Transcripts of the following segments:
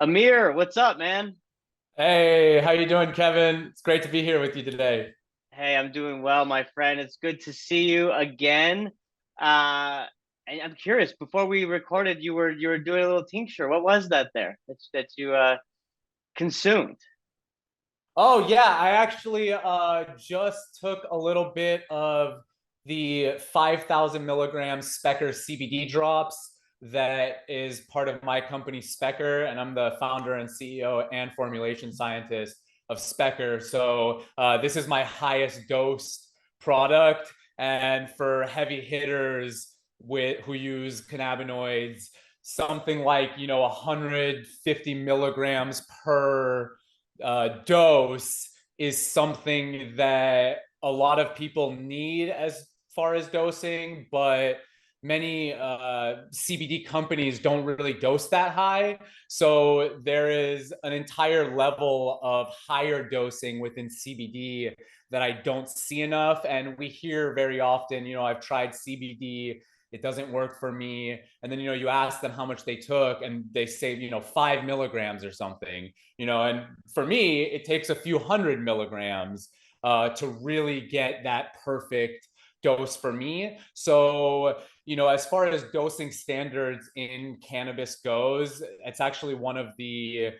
Amir, what's up, man? Hey, how you doing, Kevin? It's great to be here with you today. Hey, I'm doing well, my friend. It's good to see you again. Uh, and I'm curious. Before we recorded, you were doing a little tincture. What was that there that you consumed? Oh yeah, I actually just took a little bit of the 5,000 milligrams Spekr CBD drops that is part of my company Spekr, and I'm the founder and CEO and formulation scientist of Spekr. So this is my highest dose product, and for heavy hitters who use cannabinoids, something like 150 milligrams per dose is something that a lot of people need as far as dosing, but many CBD companies don't really dose that high. So there is an entire level of higher dosing within CBD that I don't see enough. And we hear very often, I've tried CBD, it doesn't work for me. And then, you ask them how much they took and they say, 5 milligrams or something, and for me, it takes a few hundred milligrams to really get that perfect dose for me. So, as far as dosing standards in cannabis goes, it's actually one of the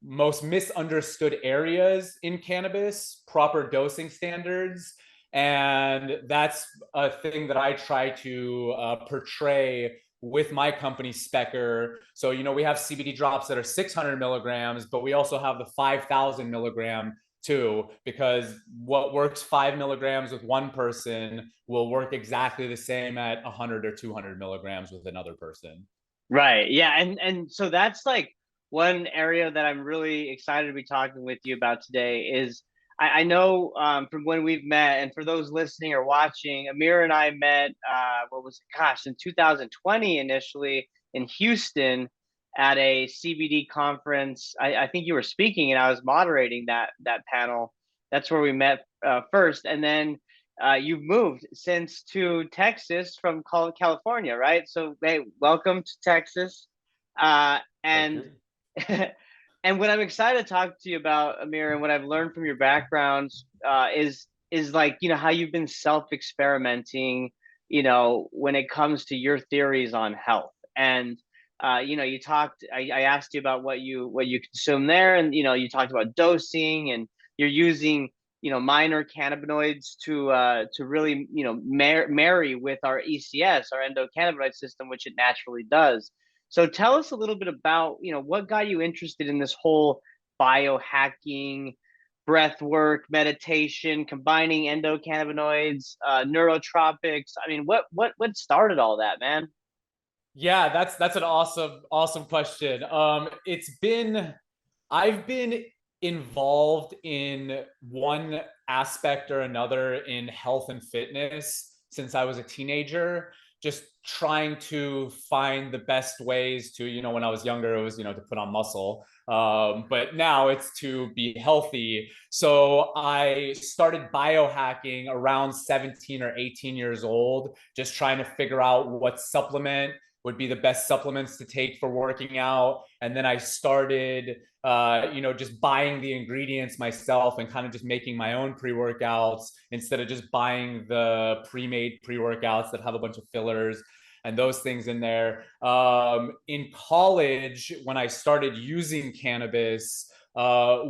most misunderstood areas in cannabis, proper dosing standards. And that's a thing that I try to portray with my company Spekr. So, we have CBD drops that are 600 milligrams, but we also have the 5,000 milligram too, because what works 5 milligrams with one person will work exactly the same at 100 or 200 milligrams with another person. Right. Yeah. And so that's like one area that I'm really excited to be talking with you about today is I know from when we've met, and for those listening or watching, Amir and I met what was it, gosh, in 2020 initially in Houston at a CBD conference. I think you were speaking and I was moderating that panel. That's where we met first, and then you've moved since to Texas from California, right? So, hey, welcome to Texas. Thank And you. and what I'm excited to talk to you about, Amir, and what I've learned from your background is like how you've been self experimenting, when it comes to your theories on health. And you talked. I asked you about what you consume there, and you talked about dosing, and you're using minor cannabinoids to really marry with our ECS, our endocannabinoid system, which it naturally does. So tell us a little bit about what got you interested in this whole biohacking, breath work, meditation, combining endocannabinoids, neurotropics. I mean, what started all that, man? Yeah, that's an awesome question. I've been involved in one aspect or another in health and fitness since I was a teenager, just trying to find the best ways to, when I was younger, it was, to put on muscle. But now it's to be healthy. So I started biohacking around 17 or 18 years old, just trying to figure out what supplement would be the best supplements to take for working out. And then I started, just buying the ingredients myself and kind of just making my own pre-workouts instead of just buying the pre-made pre-workouts that have a bunch of fillers and those things in there. In college, when I started using cannabis,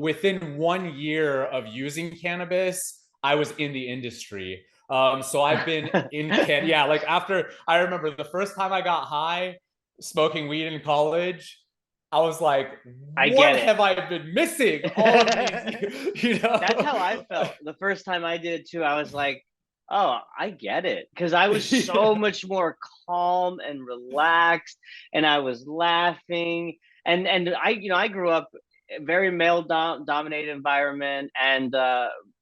within 1 year of using cannabis, I was in the industry. So I've been in yeah, like after I remember the first time I got high smoking weed in college, I was like, I what get it. have I been missing all of these years? That's how I felt the first time I did it too. I was like, oh, I get it. Because I was so Yeah. much more calm and relaxed, and I was laughing. And I grew up a very male dominated environment, and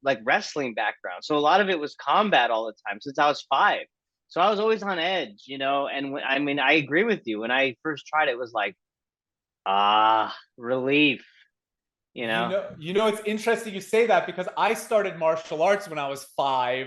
like wrestling background. So a lot of it was combat all the time since I was 5. So I was always on edge, and I mean, I agree with you. When I first tried it, it was like, relief, you know. It's interesting you say that because I started martial arts when I was 5,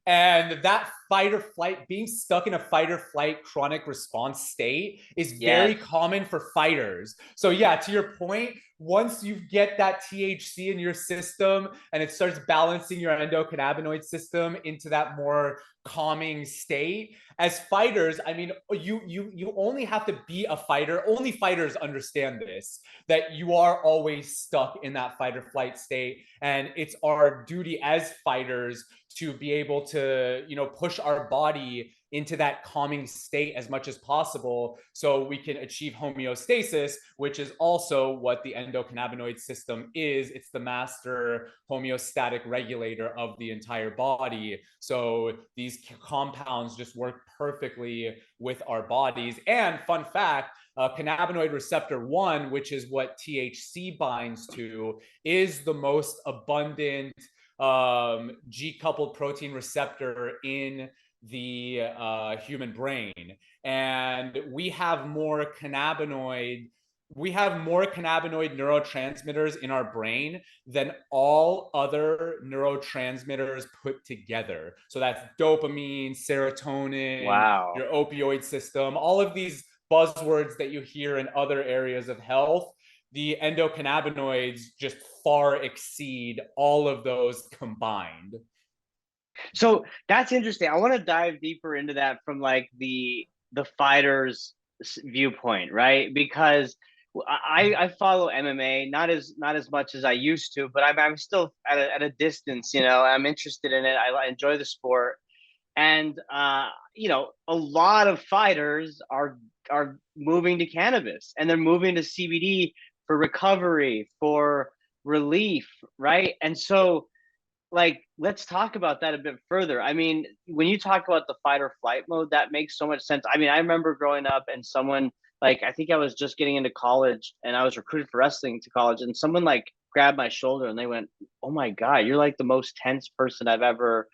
And that fight or flight, being stuck in a fight or flight chronic response state is very Yes. common for fighters. So, yeah, to your point, once you get that THC in your system and it starts balancing your endocannabinoid system into that more calming state, as fighters, I mean, you only have to be a fighter. Only fighters understand this, that you are always stuck in that fight or flight state, and it's our duty as fighters to be able to, push our body into that calming state as much as possible so we can achieve homeostasis, which is also what the endocannabinoid system is. It's the master homeostatic regulator of the entire body. So these compounds just work perfectly with our bodies. And fun fact, cannabinoid receptor 1, which is what THC binds to, is the most abundant G coupled protein receptor in the human brain. And we have more cannabinoid neurotransmitters in our brain than all other neurotransmitters put together. So that's dopamine, serotonin, Wow. your opioid system, all of these buzzwords that you hear in other areas of health. The endocannabinoids just far exceed all of those combined. So that's interesting. I want to dive deeper into that from like the fighter's viewpoint, right? Because I follow MMA, not as much as I used to, but I'm still at a distance. I'm interested in it. I enjoy the sport, and a lot of fighters are moving to cannabis, and they're moving to CBD for recovery, for relief, right? And so, like, let's talk about that a bit further. I mean, when you talk about the fight or flight mode, that makes so much sense. I mean, I remember growing up and someone, like, I think I was just getting into college and I was recruited for wrestling to college, and someone like grabbed my shoulder and they went, "Oh my God, you're like the most tense person I've ever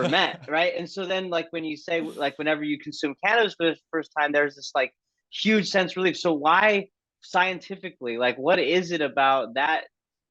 met." Right. And so then, like, when you say, like, whenever you consume cannabis for the first time, there's this like huge sense of relief. So why scientifically, like, what is it about that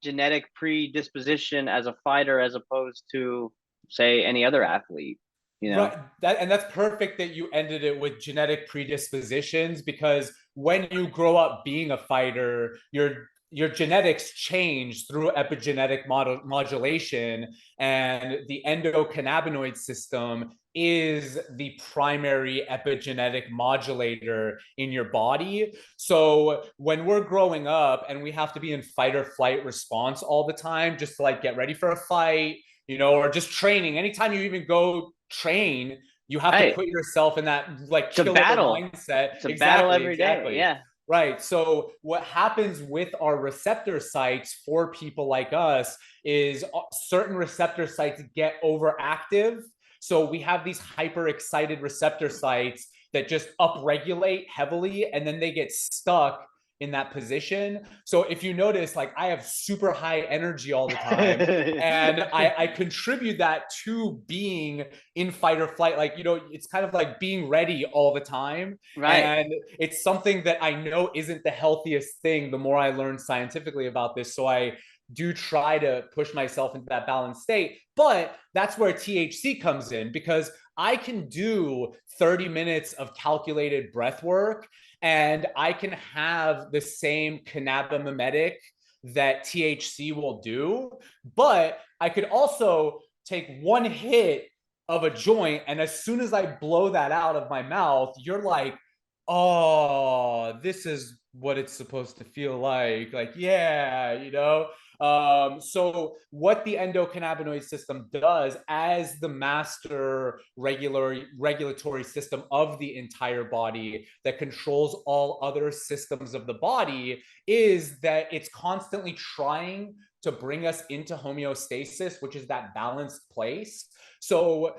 genetic predisposition as a fighter as opposed to, say, any other athlete, you know? Right. That's perfect that you ended it with genetic predispositions, because when you grow up being a fighter, your genetics change through epigenetic modulation, and the endocannabinoid system is the primary epigenetic modulator in your body. So when we're growing up and we have to be in fight or flight response all the time just to like get ready for a fight, or just training, anytime you even go train, you have to Right. put yourself in that like It's a killer battle. mindset. It's a battle Exactly, every day. exactly. Yeah. Right. So what happens with our receptor sites for people like us is certain receptor sites get overactive. So we have these hyper excited receptor sites that just upregulate heavily, and then they get stuck in that position. So if you notice, like, I have super high energy all the time, and I contribute that to being in fight or flight. Like, it's kind of like being ready all the time. Right. And it's something that I know isn't the healthiest thing the more I learn scientifically about this. So I do try to push myself into that balanced state. But that's where THC comes in, because I can do 30 minutes of calculated breath work and I can have the same cannabimimetic that THC will do, but I could also take one hit of a joint, and as soon as I blow that out of my mouth, you're like, oh, this is what it's supposed to feel like, yeah, so what the endocannabinoid system does as the master regulatory system of the entire body that controls all other systems of the body is that it's constantly trying to bring us into homeostasis, which is that balanced place. So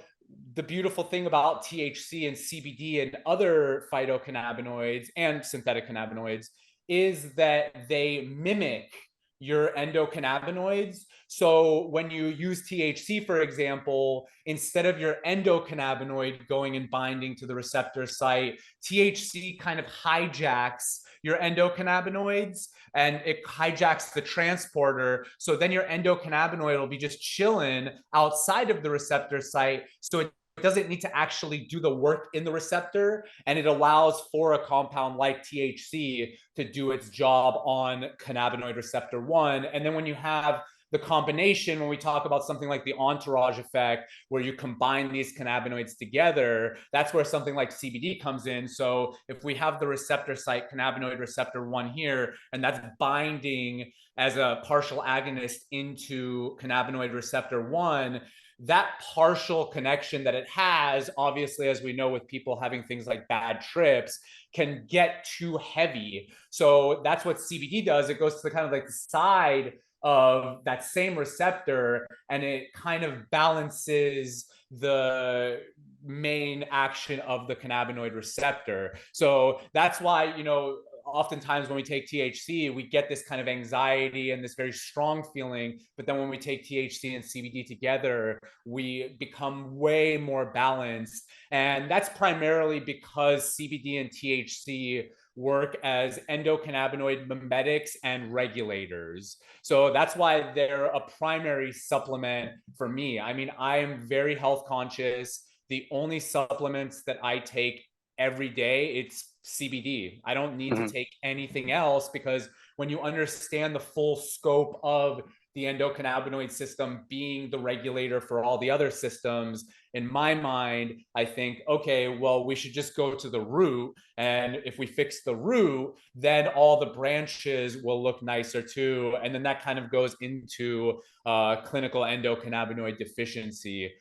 the beautiful thing about THC and CBD and other phytocannabinoids and synthetic cannabinoids is that they mimic your endocannabinoids. So when you use THC, for example, instead of your endocannabinoid going and binding to the receptor site, THC kind of hijacks your endocannabinoids and it hijacks the transporter. So then your endocannabinoid will be just chilling outside of the receptor site. So it doesn't need to actually do the work in the receptor, and it allows for a compound like THC to do its job on cannabinoid receptor 1. And then when you have the combination, when we talk about something like the entourage effect, where you combine these cannabinoids together, that's where something like CBD comes in. So if we have the receptor site, cannabinoid receptor 1 here, and that's binding as a partial agonist into cannabinoid receptor 1, that partial connection that it has, obviously, as we know with people having things like bad trips, can get too heavy. So that's what CBD does. It goes to the kind of like the side of that same receptor and it kind of balances the main action of the cannabinoid receptor. So that's why, you know, oftentimes when we take THC, we get this kind of anxiety and this very strong feeling. But then when we take THC and CBD together, we become way more balanced. And that's primarily because CBD and THC work as endocannabinoid mimetics and regulators. So that's why they're a primary supplement for me. I mean, I am very health conscious. The only supplements that I take every day, it's CBD. I don't need to Mm-hmm. take anything else because when you understand the full scope of the endocannabinoid system being the regulator for all the other systems, in my mind, I think, okay, well, we should just go to the root. And if we fix the root, then all the branches will look nicer too. And then that kind of goes into clinical endocannabinoid deficiency,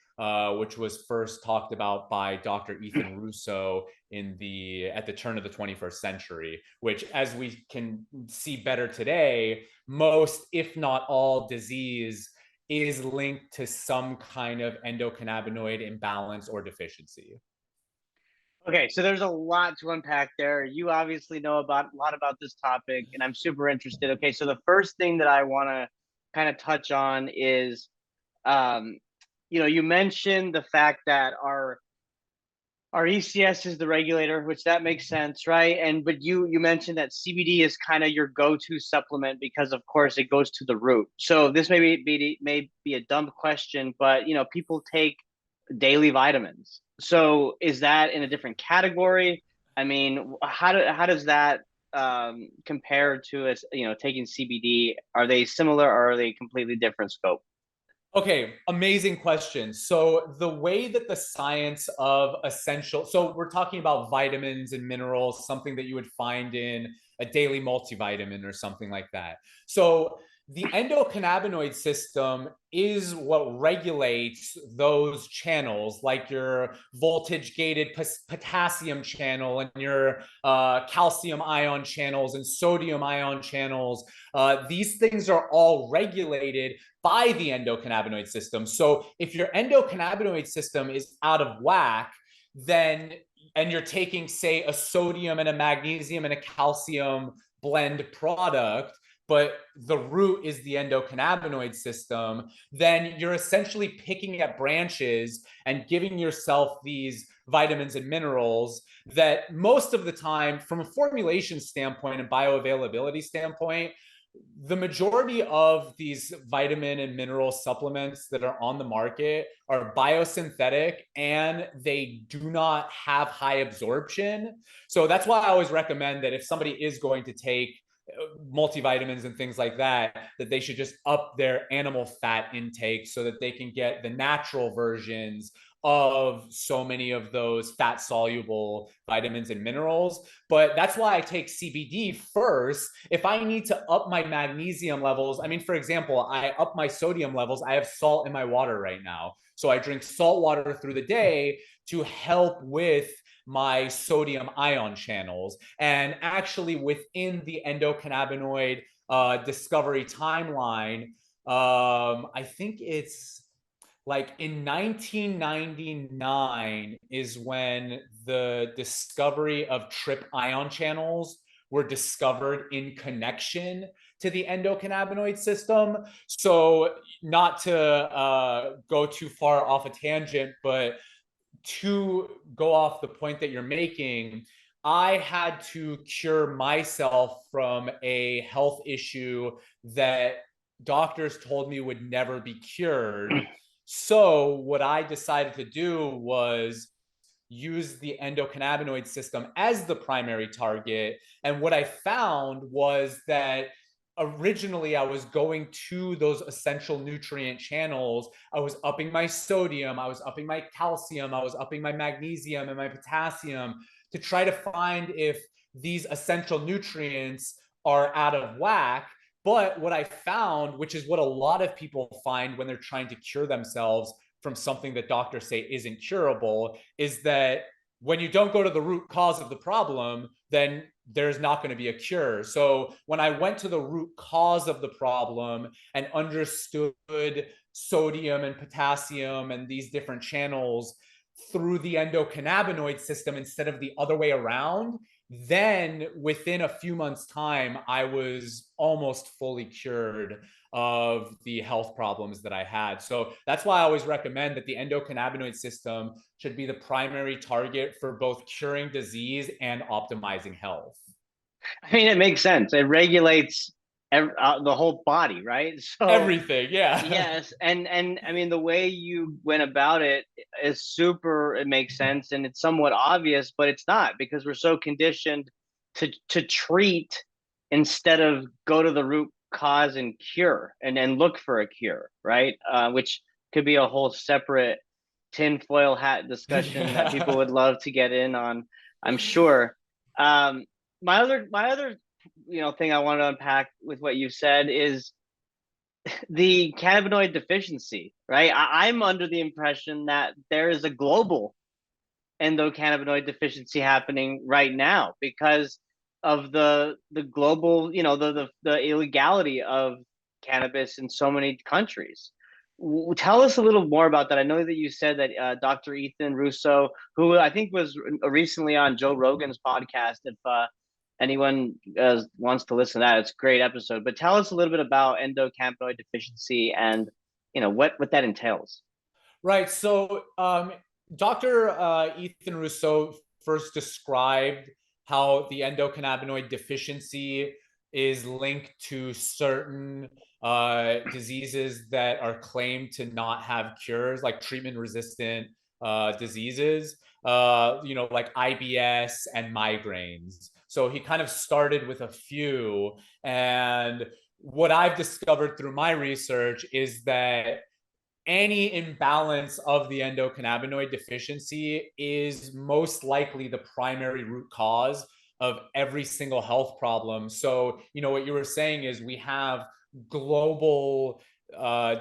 which was first talked about by Dr. Ethan Russo at the turn of the 21st century, which, as we can see better today, most, if not all, disease is linked to some kind of endocannabinoid imbalance or deficiency. Okay, so there's a lot to unpack there. You obviously know about a lot about this topic, and I'm super interested. Okay, so the first thing that I want to kind of touch on is, um, you mentioned the fact that our ECS is the regulator, which that makes sense, right? And but you mentioned that CBD is kind of your go-to supplement because, of course, it goes to the root. So this may be a dumb question, but people take daily vitamins. So is that in a different category? I mean, how does that compare to us? Taking CBD? Are they similar or are they completely different scope? Okay, amazing question. So, the way that the science of essential, so we're talking about vitamins and minerals, something that you would find in a daily multivitamin or something like that. So, the endocannabinoid system is what regulates those channels, like your voltage gated potassium channel and your calcium ion channels and sodium ion channels. These things are all regulated by the endocannabinoid system. So if your endocannabinoid system is out of whack, then and you're taking, say, a sodium and a magnesium and a calcium blend product, but the root is the endocannabinoid system, then you're essentially picking at branches and giving yourself these vitamins and minerals that most of the time, from a formulation standpoint and bioavailability standpoint, the majority of these vitamin and mineral supplements that are on the market are biosynthetic and they do not have high absorption. So that's why I always recommend that if somebody is going to take multivitamins and things like that, that they should just up their animal fat intake so that they can get the natural versions of so many of those fat soluble vitamins and minerals. But that's why I take CBD first. If I need to up my magnesium levels, I mean, for example, I up my sodium levels. I have salt in my water right now. So I drink salt water through the day to help with my sodium ion channels. And actually, within the endocannabinoid discovery timeline, I think it's like in 1999 is when the discovery of trip ion channels were discovered in connection to the endocannabinoid system. So not to go too far off a tangent, but to go off the point that you're making, I had to cure myself from a health issue that doctors told me would never be cured. So, what I decided to do was use the endocannabinoid system as the primary target. And what I found was that originally I was going to those essential nutrient channels. I was upping my sodium, I was upping my calcium, I was upping my magnesium and my potassium to try to find if these essential nutrients are out of whack. But what I found, which is what a lot of people find when they're trying to cure themselves from something that doctors say isn't curable, is that when you don't go to the root cause of the problem, then there's not going to be a cure. So when I went to the root cause of the problem and understood sodium and potassium and these different channels through the endocannabinoid system instead of the other way around, then within a few months' time, I was almost fully cured of the health problems that I had. So that's why I always recommend that the endocannabinoid system should be the primary target for both curing disease and optimizing health. I mean, it makes sense. It regulates the whole body, right? So Everything, yeah. yes, and I mean the way you went about it is super. It makes sense, and it's somewhat obvious, but it's not because we're so conditioned to treat instead of go to the root cause and cure, and then look for a cure, right? Which could be a whole separate tinfoil hat discussion that people Yeah. would love to get in on, I'm sure. Um, my other thing I want to unpack with what you said is the cannabinoid deficiency, right? I'm under the impression that there is a global endocannabinoid deficiency happening right now because of the global, the illegality of cannabis in so many countries. Tell us a little more about that. I know that you said that Dr. Ethan Russo, who I think was recently on Joe Rogan's podcast, if anyone wants to listen to that, it's a great episode. But tell us a little bit about endocannabinoid deficiency and what that entails. Right. So, Dr. Ethan Russo first described how the endocannabinoid deficiency is linked to certain diseases that are claimed to not have cures, like treatment resistant diseases, like IBS and migraines. So he kind of started with a few. And what I've discovered through my research is that any imbalance of the endocannabinoid deficiency is most likely the primary root cause of every single health problem. So, what you were saying is we have global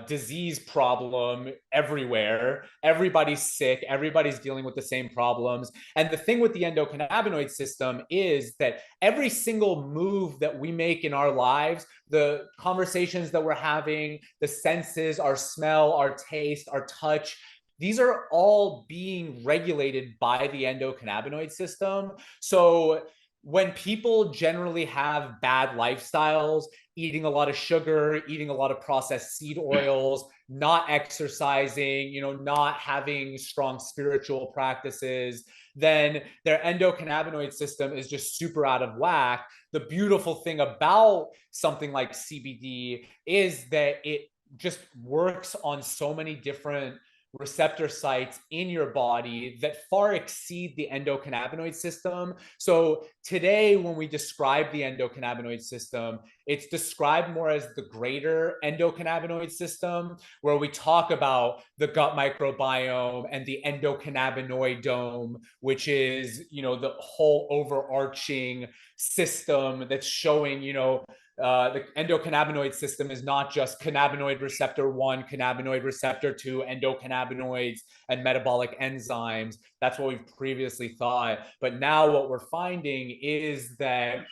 disease problem everywhere. Everybody's sick. Everybody's dealing with the same problems. And the thing with the endocannabinoid system is that every single move that we make in our lives, the conversations that we're having, the senses, our smell, our taste, our touch, these are all being regulated by the endocannabinoid system. So when people generally have bad lifestyles, eating a lot of sugar, eating a lot of processed seed oils, not exercising, not having strong spiritual practices, then their endocannabinoid system is just super out of whack. The beautiful thing about something like CBD is that it just works on so many different receptor sites in your body that far exceed the endocannabinoid system. So today, when we describe the endocannabinoid system, it's described more as the greater endocannabinoid system, where we talk about the gut microbiome and the endocannabinoid dome, which is, the whole overarching system that's showing, the endocannabinoid system is not just cannabinoid receptor 1, cannabinoid receptor 2, endocannabinoids, and metabolic enzymes. That's what we've previously thought. But now what we're finding is that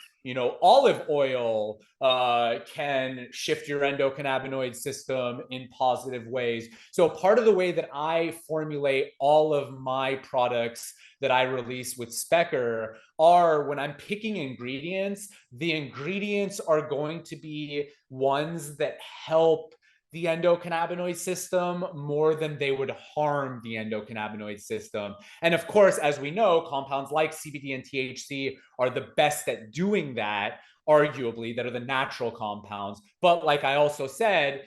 olive oil can shift your endocannabinoid system in positive ways. So part of the way that I formulate all of my products that I release with Spekr are, when I'm picking ingredients, the ingredients are going to be ones that help the endocannabinoid system more than they would harm the endocannabinoid system. And of course, as we know, compounds like CBD and THC are the best at doing that, arguably, that are the natural compounds. But like I also said,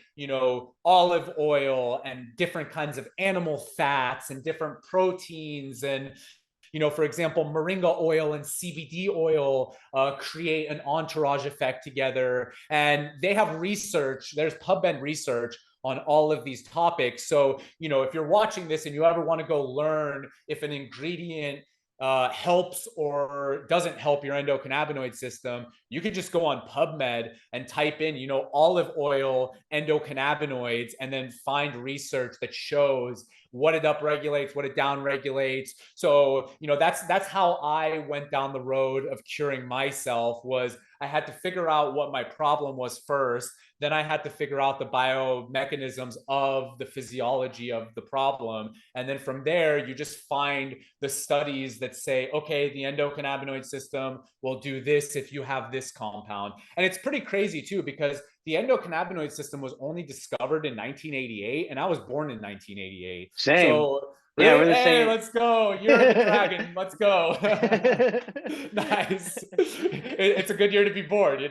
olive oil and different kinds of animal fats and different proteins and for example, moringa oil and CBD oil create an entourage effect together. And they have research, there's PubMed research on all of these topics. So, if you're watching this and you ever want to go learn if an ingredient helps or doesn't help your endocannabinoid system, you could just go on PubMed and type in, olive oil endocannabinoids, and then find research that shows what it upregulates, what it downregulates. So, that's how I went down the road of curing myself. Was I had to figure out what my problem was first. Then I had to figure out the biomechanisms of the physiology of the problem. And then from there, you just find the studies that say, okay, the endocannabinoid system will do this if you have this compound. And it's pretty crazy too, because the endocannabinoid system was only discovered in 1988, and I was born in 1988. Same. So Yeah, really, we're the hey, same. let's go. Year of the dragon. Let's go. Nice. It's a good year to be born,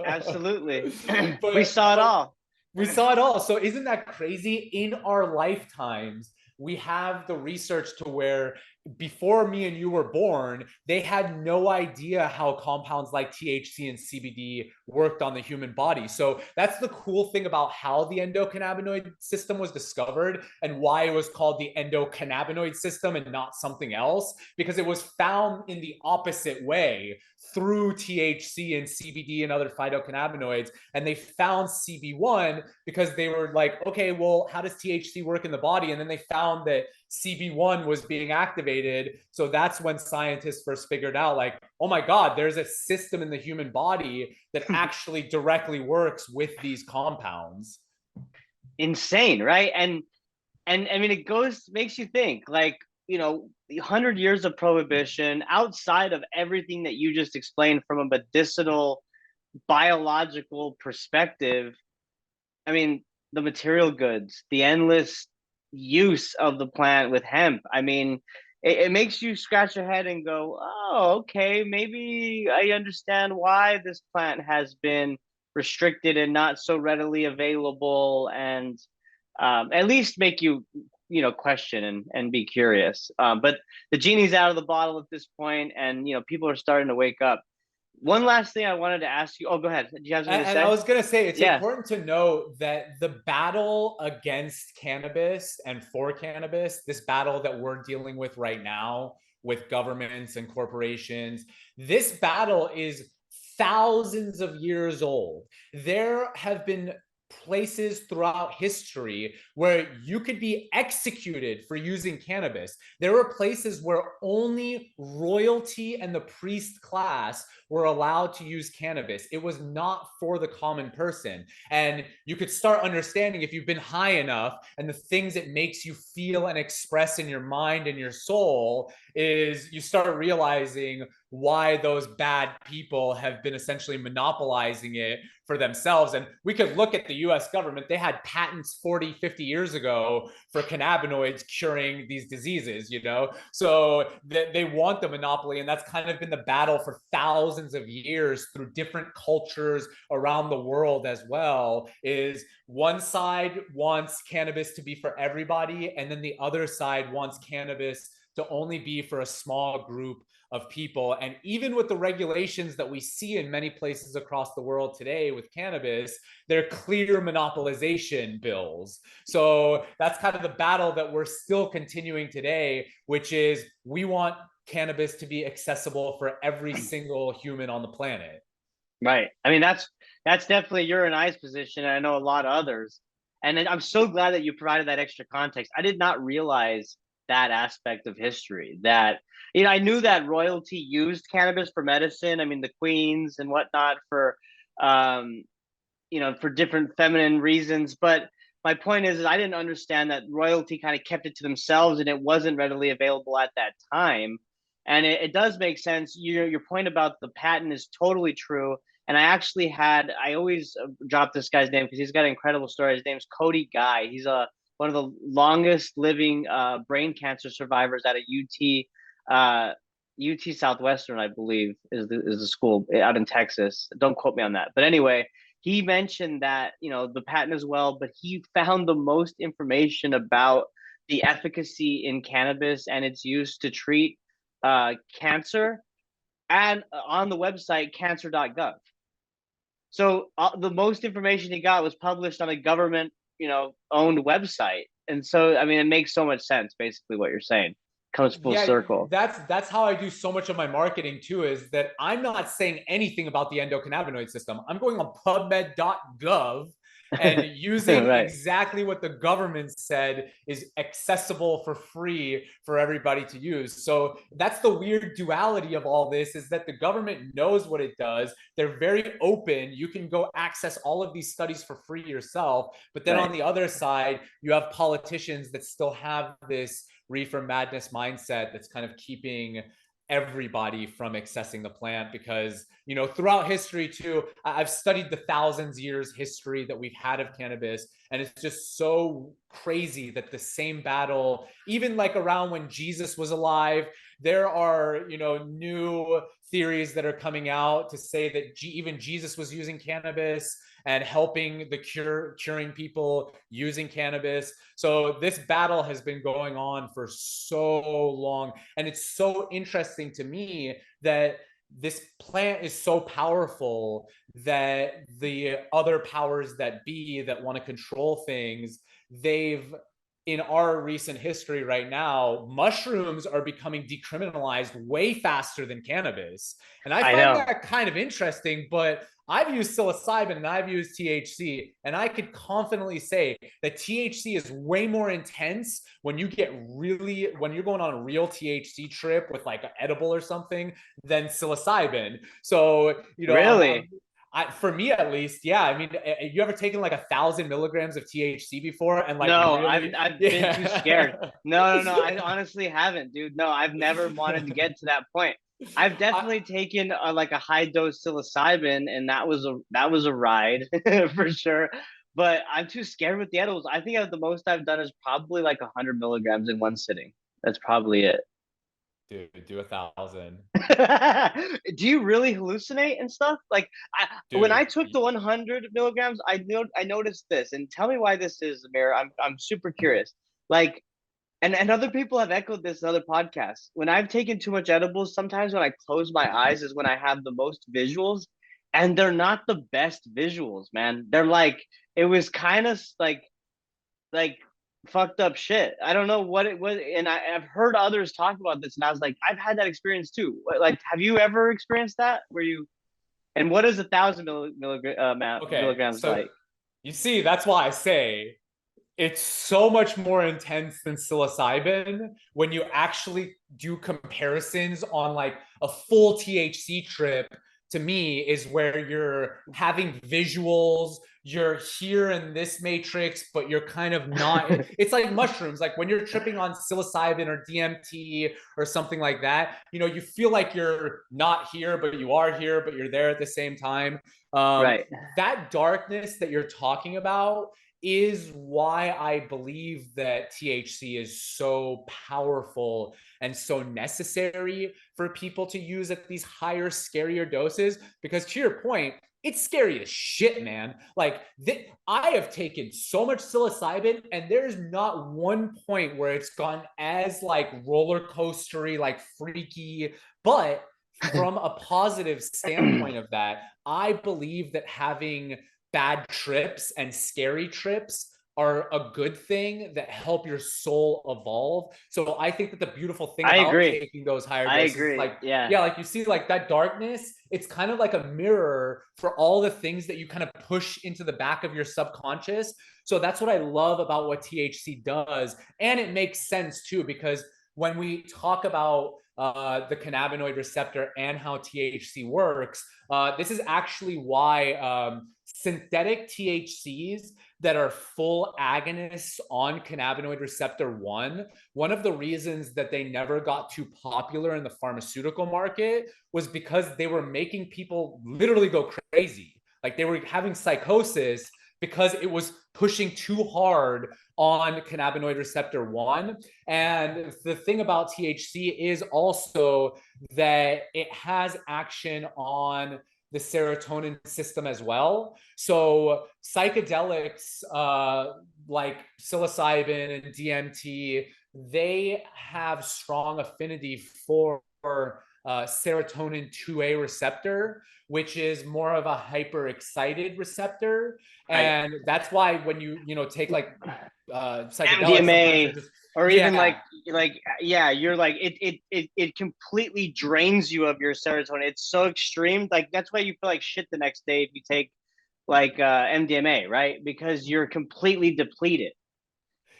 Absolutely. We but saw it but all. we saw it all. So isn't that crazy? In our lifetimes, we have the research to where before me and you were born, they had no idea how compounds like THC and CBD worked on the human body. So that's the cool thing about how the endocannabinoid system was discovered and why it was called the endocannabinoid system and not something else, because it was found in the opposite way through THC and CBD and other phytocannabinoids. And they found CB1 because they were like, okay, well, how does THC work in the body? And then they found that CB1 was being activated. So that's when scientists first figured out, like, oh my God, there's a system in the human body that actually directly works with these compounds. Insane, right? And I mean, it makes you think, like, 100 years of prohibition, outside of everything that you just explained from a medicinal, biological perspective. I mean, the material goods, the endless use of the plant with hemp. I mean, it makes you scratch your head and go, oh, okay, maybe I understand why this plant has been restricted and not so readily available, and at least make you, question and be curious. But the genie's out of the bottle at this point, and people are starting to wake up. One last thing I wanted to ask you. Oh, go ahead. Do you have something to And I say? was going to say, it's Yeah. important to note that the battle against cannabis and for cannabis, this battle that we're dealing with right now with governments and corporations, this battle is thousands of years old. There have been places throughout history where you could be executed for using cannabis. There were places where only royalty and the priest class were allowed to use cannabis. It was not for the common person. And you could start understanding, if you've been high enough, and the things it makes you feel and express in your mind and your soul, is you start realizing why those bad people have been essentially monopolizing it for themselves. And we could look at the US government. They had patents 40, 50 years ago for cannabinoids curing these diseases, So they want the monopoly. And that's kind of been the battle for thousands of years through different cultures around the world as well. Is one side wants cannabis to be for everybody, and then the other side wants cannabis to only be for a small group of people. And even with the regulations that we see in many places across the world today with cannabis, they're clear monopolization bills. So that's kind of the battle that we're still continuing today, which is we want cannabis to be accessible for every single human on the planet. Right. I mean, that's definitely your and I's position, and I know a lot of others. And I'm so glad that you provided that extra context. I did not realize that aspect of history. That, you know, I knew that royalty used cannabis for medicine. I mean, the queens and whatnot for, um, you know, for different feminine reasons. But my point is I didn't understand that royalty kind of kept it to themselves and it wasn't readily available at that time. And it does make sense. Your point about the patent is totally true. And I always drop this guy's name because he's got an incredible story. His name's Cody Guy. He's one of the longest living brain cancer survivors at a UT Southwestern, I believe, is the school out in Texas. Don't quote me on that. But anyway, he mentioned that, you know, the patent as well, but he found the most information about the efficacy in cannabis and its use to treat cancer and on the website cancer.gov. So the most information he got was published on a government, you know, owned website. And so, I mean, it makes so much sense. Basically, what you're saying comes full Yeah, circle. that's how I do so much of my marketing too, is that I'm not saying anything about the endocannabinoid system. I'm going on pubmed.gov and using Right. exactly what the government said is accessible for free for everybody to use. So that's the weird duality of all this, is that the government knows what it does. They're very open. You can go access all of these studies for free yourself. But then Right. on the other side, you have politicians that still have this reefer madness mindset that's kind of keeping everybody from accessing the plant. Because, you know, throughout history too, I've studied the thousands years history that we've had of cannabis, and it's just so crazy that the same battle, even like around when Jesus was alive, there are, you know, new theories that are coming out to say that even Jesus was using cannabis and helping curing people using cannabis. So this battle has been going on for so long, and it's so interesting to me that this plant is so powerful that the other powers that be that want to control things, they've, in our recent history right now, mushrooms are becoming decriminalized way faster than cannabis. And I I find know. that kind of interesting, but I've used psilocybin and I've used THC, and I could confidently say that THC is way more intense when you get really, when you're going on a real THC trip with like an edible or something, than psilocybin. So, you know, Really? for me at least, yeah. I mean, you ever taken like 1,000 milligrams of THC before and like No, really, I've been too scared. yeah. No, no, no. I honestly haven't, dude. No, I've never wanted to get to that point. I've I, definitely taken like a high dose psilocybin, and that was a ride for sure. But I'm too scared with the edibles. I think the most I've done is probably like 100 milligrams in one sitting. That's probably it. dude, do 1,000, Do you really hallucinate and stuff? Like when dude. I took the 100 milligrams, I noticed this, and tell me why this is, Amir. I'm super curious. Like, and other people have echoed this in other podcasts. When I've taken too much edibles, sometimes when I close my eyes is when I have the most visuals, and they're not the best visuals, man. They're like it was kind of like fucked up shit. I don't know what it was, and I've heard others talk about this, and I was like, I've had that experience too. Like, have you ever experienced that? Where you and what is 1,000 Okay, milligrams so like? you see, that's why I say it's so much more intense than psilocybin when you actually do comparisons on like a full THC trip. To me, is where you're having visuals, you're here in this matrix, but you're kind of not. It's like mushrooms, like when you're tripping on psilocybin or DMT or something like that, you know, you feel like you're not here but you are here, but you're there at the same time. um, Right. that darkness that you're talking about is why I believe that THC is so powerful and so necessary for people to use at these higher, scarier doses. Because to your point, it's scary as shit, man. Like, I have taken so much psilocybin, and there's not one point where it's gone as like roller coastery, like freaky. But from a positive standpoint of that, I believe that having bad trips and scary trips are a good thing that help your soul evolve. So I think that the beautiful thing I about agree. taking those higher I doses is agree. like, Yeah. yeah, like you see like that darkness, it's kind of like a mirror for all the things that you kind of push into the back of your subconscious. So that's what I love about what THC does. And it makes sense too, because when we talk about the cannabinoid receptor and how THC works, this is actually why synthetic THCs that are full agonists on cannabinoid receptor 1, one of the reasons that they never got too popular in the pharmaceutical market was because they were making people literally go crazy. Like they were having psychosis because it was pushing too hard on cannabinoid receptor 1. And the thing about THC is also that it has action on the serotonin system as well. So psychedelics like psilocybin and DMT, they have strong affinity for serotonin 2A receptor, which is more of a hyper excited receptor. Right. And that's why when you know take like psychedelics, sometimes they're MDMA, just, or even yeah. yeah, you're like it completely drains you of your serotonin. It's so extreme. Like that's why you feel like shit the next day if you take like MDMA, right? Because you're completely depleted.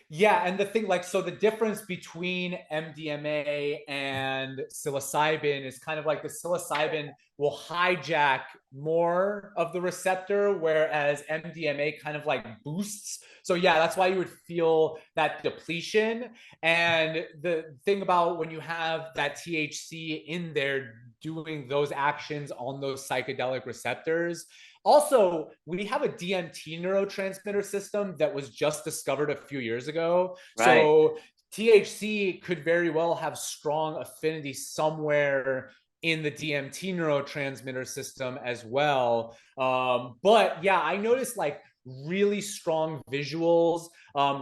Yeah, and the thing, like, so the difference between MDMA and psilocybin is kind of like the psilocybin will hijack more of the receptor, whereas MDMA kind of like boosts. So yeah, that's why you would feel that depletion. And the thing about when you have that THC in there doing those actions on those psychedelic receptors, also, we have a DMT neurotransmitter system that was just discovered a few years ago. Right. So THC could very well have strong affinity somewhere in the DMT neurotransmitter system as well. But yeah, I noticed like really strong visuals,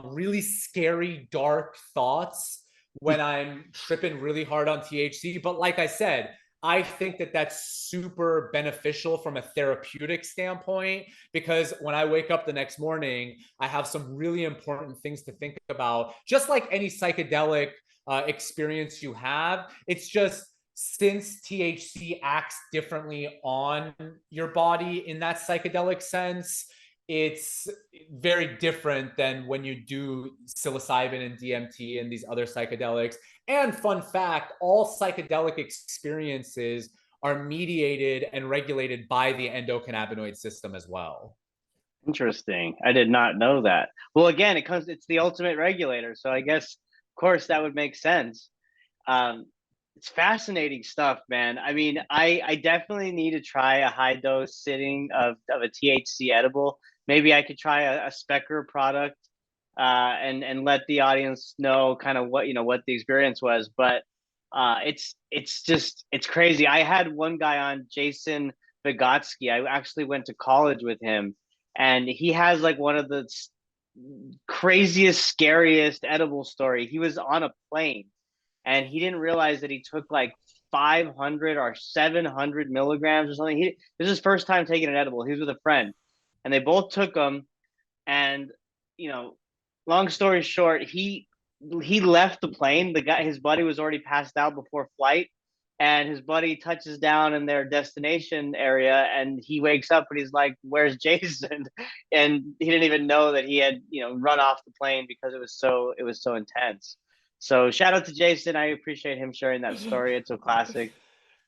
really scary, dark thoughts when I'm tripping really hard on THC. But like I said, I think that that's super beneficial from a therapeutic standpoint because when I wake up the next morning, I have some really important things to think about. Just like any psychedelic experience you have, it's just since THC acts differently on your body in that psychedelic sense, it's very different than when you do psilocybin and DMT and these other psychedelics. And fun fact, all psychedelic experiences are mediated and regulated by the endocannabinoid system as well. Interesting. I did not know that. Well, again, it's the ultimate regulator. So I guess, of course, that would make sense. Um, it's fascinating stuff, man. I mean, I definitely need to try a high dose sitting of a THC edible. Maybe I could try a Spekr product, and let the audience know kind of what what the experience was. But it's crazy. I had one guy on, Jason Vygotsky. I actually went to college with him, and he has like one of the craziest, scariest edible story. He was on a plane and he didn't realize that he took like 500 or 700 milligrams or something. This is his first time taking an edible. He was with a friend, and they both took them. And you know, long story short, he left the plane. The guy, his buddy, was already passed out before flight, and his buddy touches down in their destination area, and he wakes up and he's like, "Where's Jason?" And he didn't even know that he had run off the plane because it was so intense. So shout out to Jason. I appreciate him sharing that story. It's a classic,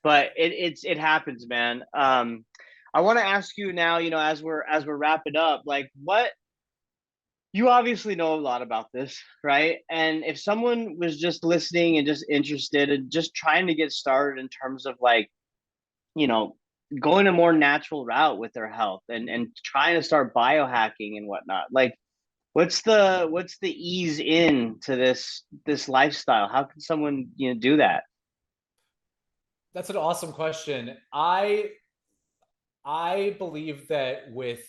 but it happens, man. I want to ask you now, as we're wrapping up, like what you obviously know a lot about this, right? And if someone was just listening and just interested and just trying to get started in terms of like, you know, going a more natural route with their health and trying to start biohacking and whatnot, like what's the ease in to this lifestyle? How can someone, do that? That's an awesome question. I believe that with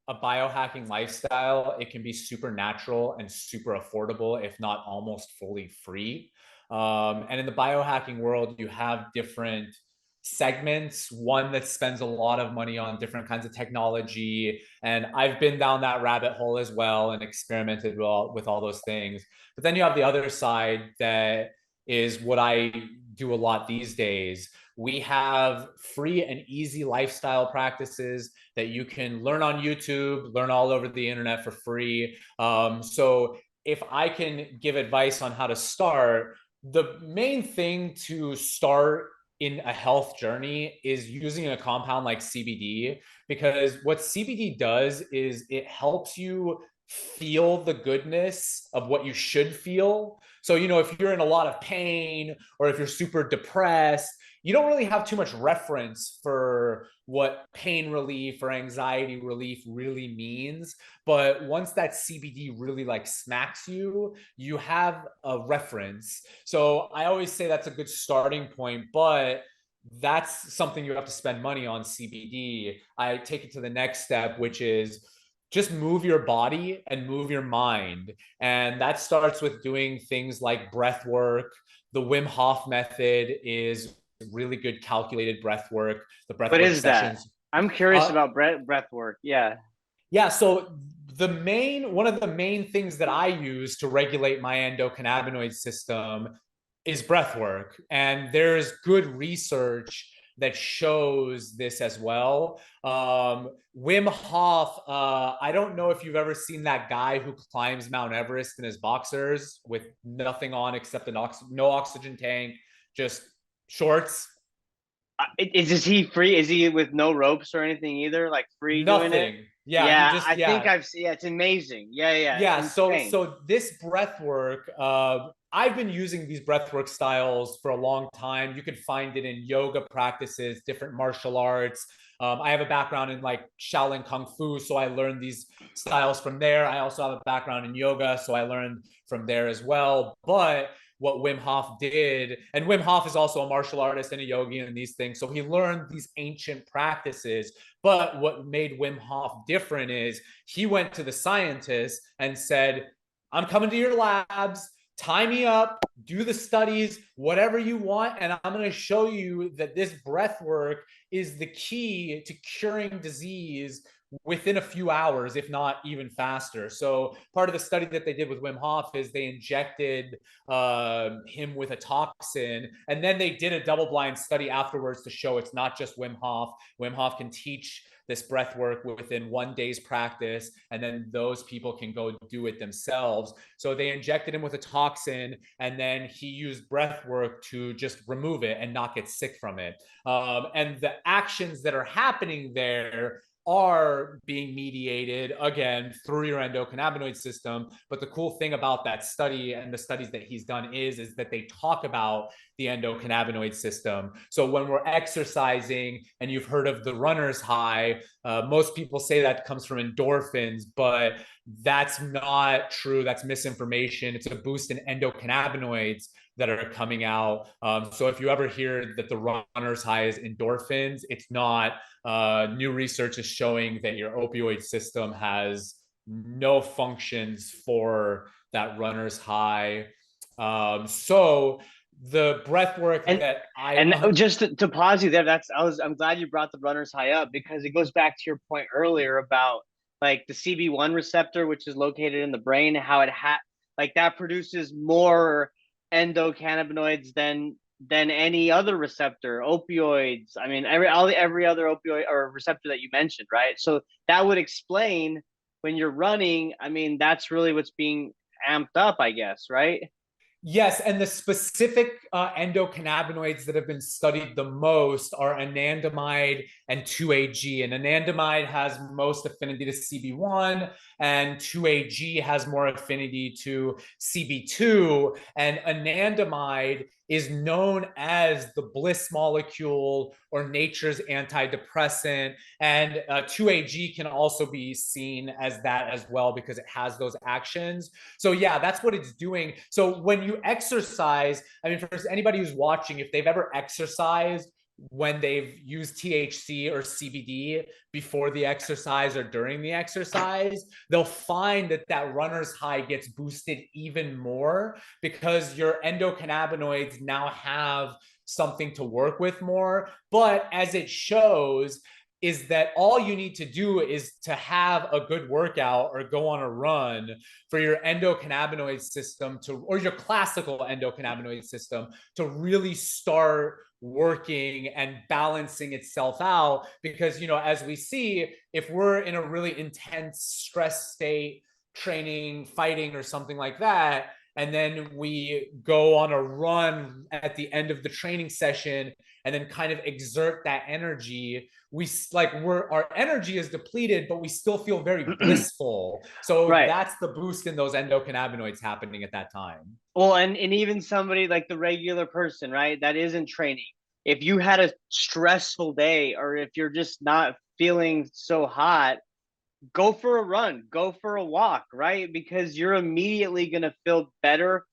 a biohacking lifestyle, it can be super natural and super affordable, if not almost fully free. And in the biohacking world, you have different segments. One that spends a lot of money on different kinds of technology. And I've been down that rabbit hole as well and experimented with all those things. But then you have the other side that is what I do a lot these days. We have free and easy lifestyle practices that you can learn on YouTube, learn all over the internet for free. So if I can give advice on how to start, the main thing to start in a health journey is using a compound like CBD, because what CBD does is it helps you feel the goodness of what you should feel. So, if you're in a lot of pain or if you're super depressed, you don't really have too much reference for what pain relief or anxiety relief really means. But once that CBD really like smacks you, you have a reference. So I always say that's a good starting point, but that's something you have to spend money on. CBD. I take it to the next step, which is just move your body and move your mind. And that starts with doing things like breath work. The Wim Hof method is really good calculated breath work. The breath What work is that? sessions. I'm curious Uh, about breath work. Yeah. yeah, so one of the main things that I use to regulate my endocannabinoid system is breath work. And there's good research that shows this as well. Wim Hof, I don't know if you've ever seen that guy who climbs Mount Everest in his boxers with nothing on except no oxygen tank, just shorts. Is he free? Is he with no ropes or anything either? Like free doing it? Nothing. Yeah, he Yeah, just I think yeah. I've seen. Yeah, it's amazing. Yeah, yeah, Yeah, so insane. so this breath work, I've been using these breathwork styles for a long time. You can find it in yoga practices, different martial arts. I have a background in like Shaolin Kung Fu, so I learned these styles from there. I also have a background in yoga, so I learned from there as well. But what Wim Hof did, and Wim Hof is also a martial artist and a yogi and these things, so he learned these ancient practices. But what made Wim Hof different is he went to the scientists and said, I'm coming to your labs, tie me up, do the studies, whatever you want, and I'm going to show you that this breath work is the key to curing disease within a few hours, if not even faster. So part of the study that they did with Wim Hof is they injected him with a toxin, and then they did a double-blind study afterwards to show it's not just Wim Hof. Wim Hof can teach this breath work within 1 day's practice, and then those people can go do it themselves. So they injected him with a toxin, and then he used breath work to just remove it and not get sick from it. And the actions that are happening there are being mediated again through your endocannabinoid system. But the cool thing about that study and the studies that he's done is that they talk about the endocannabinoid system. So when we're exercising, and you've heard of the runner's high, most people say that comes from endorphins, but that's not true. That's misinformation. It's a boost in endocannabinoids that are coming out. So if you ever hear that the runner's high is endorphins, it's not. New research is showing that your opioid system has no functions for that runner's high. So the breath work And that and just to pause you there, I'm glad you brought the runner's high up because it goes back to your point earlier about like the CB1 receptor, which is located in the brain, how like that produces more endocannabinoids than any other receptor, opioids. I mean, every other opioid or receptor that you mentioned, right? So that would explain when you're running. I mean, that's really what's being amped up, I guess, right? Yes, and the specific endocannabinoids that have been studied the most are anandamide and 2-AG. And anandamide has most affinity to CB1, and 2-AG has more affinity to CB2. And anandamide is known as the bliss molecule or nature's antidepressant. And 2-AG can also be seen as that as well because it has those actions. So yeah, that's what it's doing. So when you exercise, I mean, for anybody who's watching, if they've ever exercised when they've used THC or CBD before the exercise or during the exercise, they'll find that that runner's high gets boosted even more because your endocannabinoids now have something to work with more. But as it shows, is that all you need to do is to have a good workout or go on a run for your endocannabinoid system to, or your classical endocannabinoid system to really start working and balancing itself out. Because, you know, as we see, if we're in a really intense stress state, training, fighting, or something like that, and then we go on a run at the end of the training session and then kind of exert that energy, we like our energy is depleted, but we still feel very blissful. So Right. that's the boost in those endocannabinoids happening at that time. Well, and even somebody like the regular person, right, that isn't training. If you had a stressful day, or if you're just not feeling so hot, go for a run, go for a walk, right? Because you're immediately going to feel better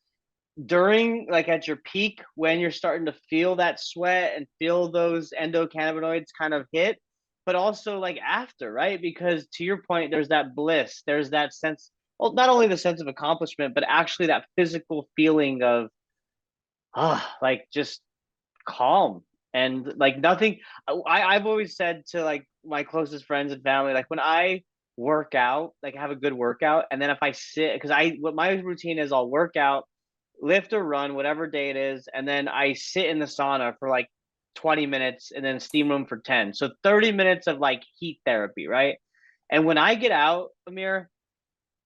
during, like, at your peak, when you're starting to feel that sweat and feel those endocannabinoids kind of hit, but also like after, right? Because to your point, there's that bliss, there's that sense, well, not only the sense of accomplishment, but actually that physical feeling of like just calm and like nothing. I've always said to like my closest friends and family, like when I work out, like have a good workout, and then if I sit, because I what my routine is, I'll work out, lift or run, whatever day it is, and then I sit in the sauna for like 20 minutes and then steam room for 10. So 30 minutes of like heat therapy, right? And when I get out, Amir,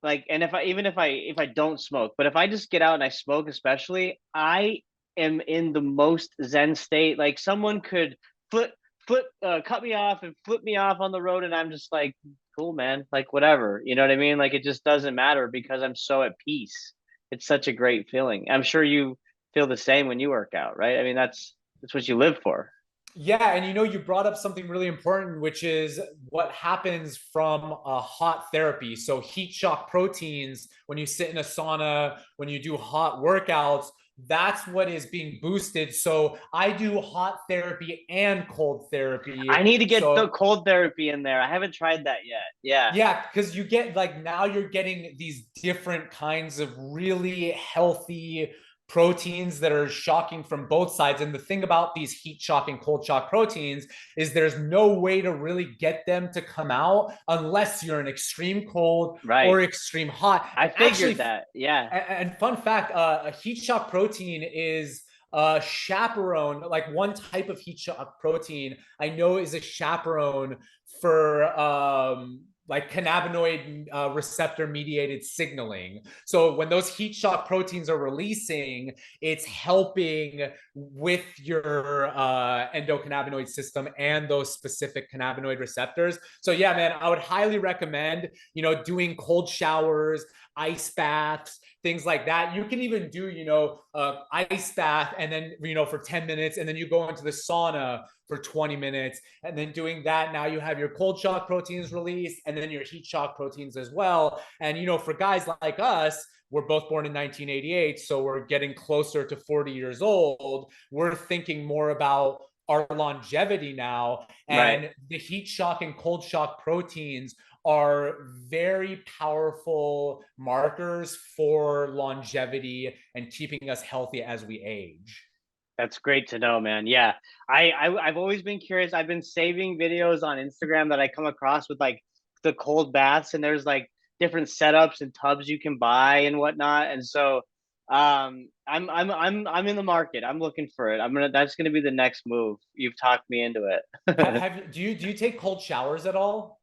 like, and if I, even if I don't smoke, but if I just get out and I smoke, especially, I am in the most zen state. Like someone could cut me off and flip me off on the road, and I'm just like, cool, man, like whatever, you know what I mean? Like it just doesn't matter because I'm so at peace. It's such a great feeling. I'm sure you feel the same when you work out, right? I mean, that's what you live for. Yeah, and you know, you brought up something really important, which is what happens from a hot therapy. So, heat shock proteins, when you sit in a sauna, when you do hot workouts, that's what is being boosted. So, I do hot therapy and cold I therapy. need to get the So, cold therapy in there. I haven't tried that yet. Yeah. yeah, because you get like now you're getting these different kinds of really healthy proteins that are shocking from both sides. And the thing about these heat shock and cold shock proteins is there's no way to really get them to come out unless you're in extreme cold Right. or extreme hot. I And figured actually, that. Yeah. and fun fact, a heat shock protein is chaperone, like one type of heat shock protein I know is a chaperone for like cannabinoid receptor mediated signaling. So when those heat shock proteins are releasing, it's helping with your endocannabinoid system and those specific cannabinoid receptors. So yeah, man, I would highly recommend, you know, doing cold showers, ice baths, things like that. You can even do, you know, ice bath and then, you know, for 10 minutes, and then you go into the sauna for 20 minutes, and then doing that, now you have your cold shock proteins released and then your heat shock proteins as well. And, you know, for guys like us, we're both born in 1988, so we're getting closer to 40 years old. We're thinking more about our longevity now, Right. and the heat shock and cold shock proteins are very powerful markers for longevity and keeping us healthy as we age. That's great to know, man. Yeah. I've always been curious. I've been saving videos on Instagram that I come across with like the cold baths, and there's like different setups and tubs you can buy and whatnot. And so I'm in the market. I'm looking for it. That's gonna be the next move. You've talked me into it. Do you take cold showers at all?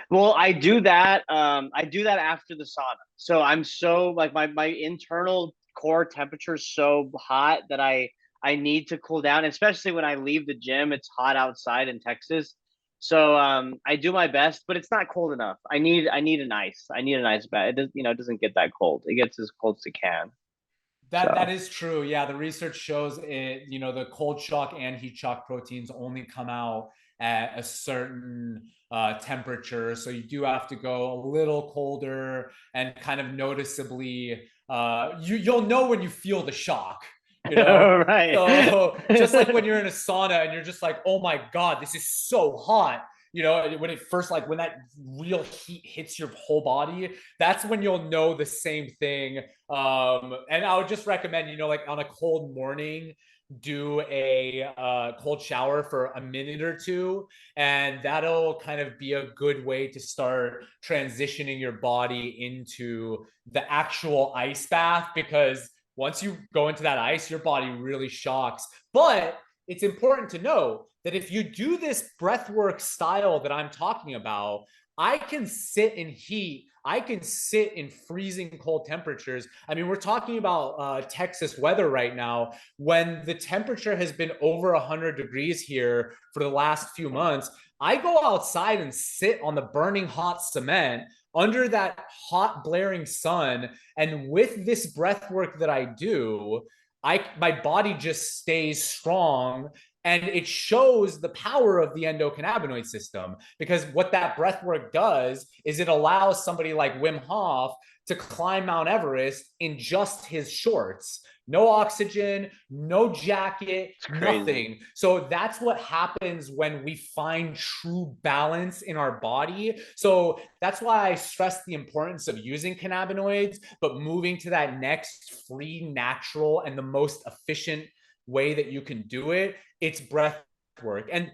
Well, I do that. I do that after the sauna. So I'm so like my internal core temperature is so hot that I need to cool down, especially when I leave the gym. It's hot outside in Texas. So I do my best, but it's not cold enough. I need an ice. I need an ice bath. It does, it doesn't get that cold. It gets as cold as it can. That So is true. Yeah, the research shows it, you know, the cold shock and heat shock proteins only come out at a certain temperature. So you do have to go a little colder and kind of noticeably you'll know when you feel the shock. you know? Right. So just like when you're in a sauna and you're just like, oh my God, this is so hot. You know, when it first, like when that real heat hits your whole body, that's when you'll know the same thing. And I would just recommend, you know, like on a cold morning, do a cold shower for a minute or two, and that'll kind of be a good way to start transitioning your body into the actual ice bath, because once you go into that ice, your body really shocks. But it's important to know that if you do this breathwork style that I'm talking about, I can sit in heat. I can sit in freezing cold temperatures. I mean, we're talking about Texas weather right now. When the temperature has been over 100 degrees here for the last few months, I go outside and sit on the burning hot cement under that hot blaring sun, and with this breath work that I do, my body just stays strong, and it shows the power of the endocannabinoid system, because what that breath work does is it allows somebody like Wim Hof to climb Mount Everest in just his shorts. No oxygen, no jacket, It's crazy. nothing. So that's what happens when we find true balance in our body. So that's why I stress the importance of using cannabinoids, but moving to that next free, natural, and the most efficient way that you can do it, it's breath work. And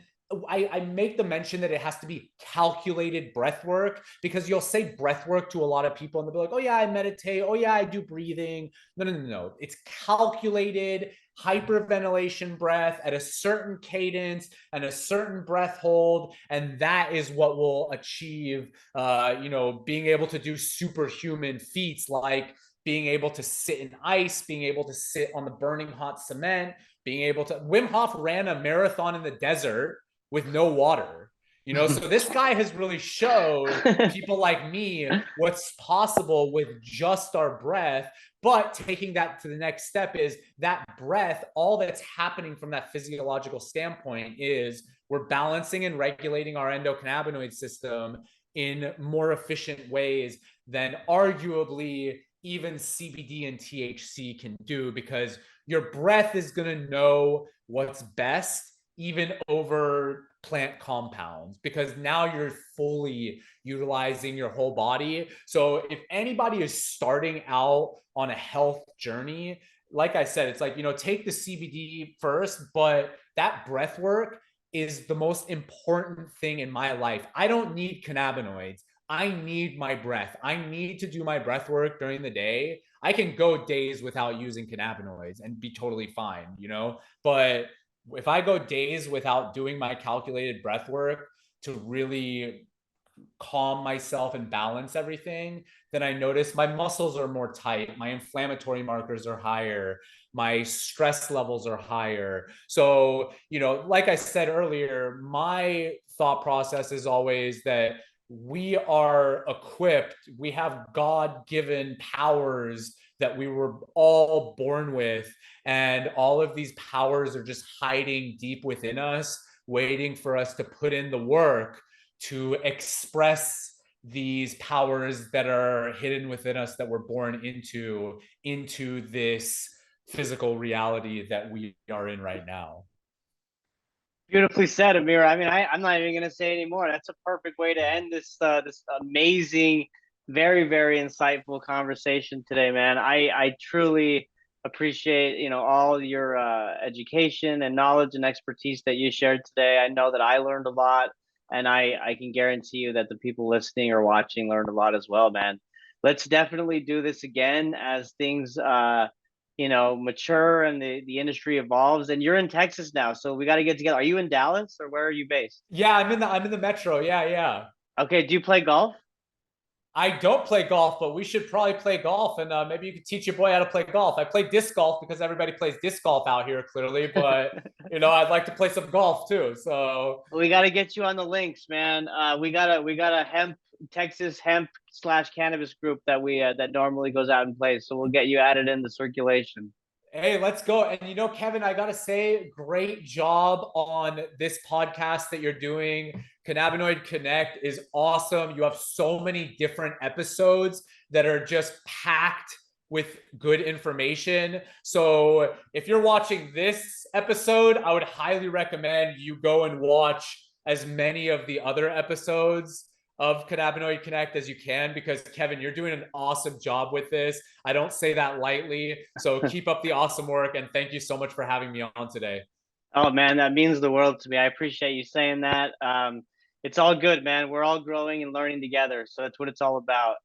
I make the mention that it has to be calculated breath work, because you'll say breath work to a lot of people and they'll be like, oh yeah, I meditate. Oh yeah, I do breathing. No. It's calculated hyperventilation breath at a certain cadence and a certain breath hold. And that is what will achieve, being able to do superhuman feats, like being able to sit in ice, being able to sit on the burning hot cement, being able to. Wim Hof ran a marathon in the desert with no water. You know, so this guy has really showed people like me what's possible with just our breath. But taking that to the next step is that breath, all that's happening from that physiological standpoint is we're balancing and regulating our endocannabinoid system in more efficient ways than arguably even CBD and THC can do, because your breath is going to know what's best even over plant compounds, because now you're fully utilizing your whole body. So if anybody is starting out on a health journey, like I said, it's like, take the CBD first, but that breath work is the most important thing in my life. I don't need cannabinoids. I need my breath. I need to do my breath work during the day. I can go days without using cannabinoids and be totally fine, But if I go days without doing my calculated breath work to really calm myself and balance everything, then I notice my muscles are more tight, my inflammatory markers are higher, my stress levels are higher. So, like I said earlier, my thought process is always that we are equipped, we have God-given powers that we were all born with, and all of these powers are just hiding deep within us, waiting for us to put in the work to express these powers that are hidden within us, that we're born into this physical reality that we are in right now. Beautifully said, Amir. I mean, I'm not even gonna say anymore. That's a perfect way to end this amazing, very, very insightful conversation today, man. I truly appreciate all your education and knowledge and expertise that you shared today. I know that I learned a lot, and I can guarantee you that the people listening or watching learned a lot as well, man. Let's definitely do this again as things mature and the industry evolves. And you're in Texas now, so we got to get together. Are you in Dallas or where are you based? Yeah, I'm in the metro. Yeah. Okay, do you play golf? I don't play golf, but we should probably play golf, and maybe you could teach your boy how to play golf. I play disc golf because everybody plays disc golf out here, clearly, but I'd like to play some golf too. So We got to get you on the links, man. We got a hemp Texas hemp slash cannabis group that normally goes out and plays, so we'll get you added in the circulation. hey, let's go. And Kevin, I gotta say, great job on this podcast that you're doing. Cannabinoid Connect is awesome. You have so many different episodes that are just packed with good information. So if you're watching this episode, I would highly recommend you go and watch as many of the other episodes of Cannabinoid Connect as you can, because Kevin, you're doing an awesome job with this. I don't say that lightly. So keep up the awesome work, and thank you so much for having me on today. Oh man, that means the world to me. I appreciate you saying that. It's all good, man. We're all growing and learning together, so that's what it's all about.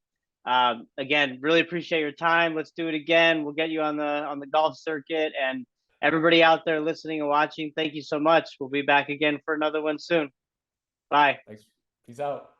Again, really appreciate your time. Let's do it again. We'll get you on the golf circuit, and everybody out there listening and watching, thank you so much. We'll be back again for another one soon. Bye. Thanks. Peace out.